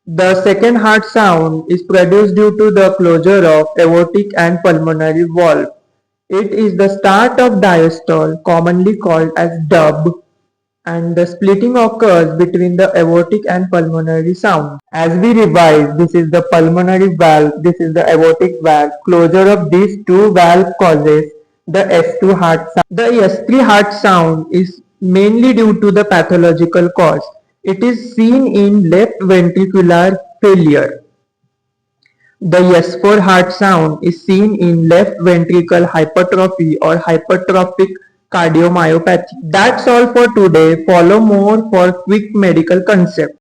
The second heart sound is produced due to the closure of aortic and pulmonary valve. It is the start of diastole, commonly called as dub, and the splitting occurs between the aortic and pulmonary sound. As we revise, this is the pulmonary valve, this is the aortic valve. Closure of these two valves causes the S2 heart sound. The S3 heart sound is mainly due to the pathological cause. It is seen in left ventricular failure. The S4 heart sound is seen in left ventricle hypertrophy or hypertrophic cardiomyopathy. That's all for today. Follow more for quick medical concepts.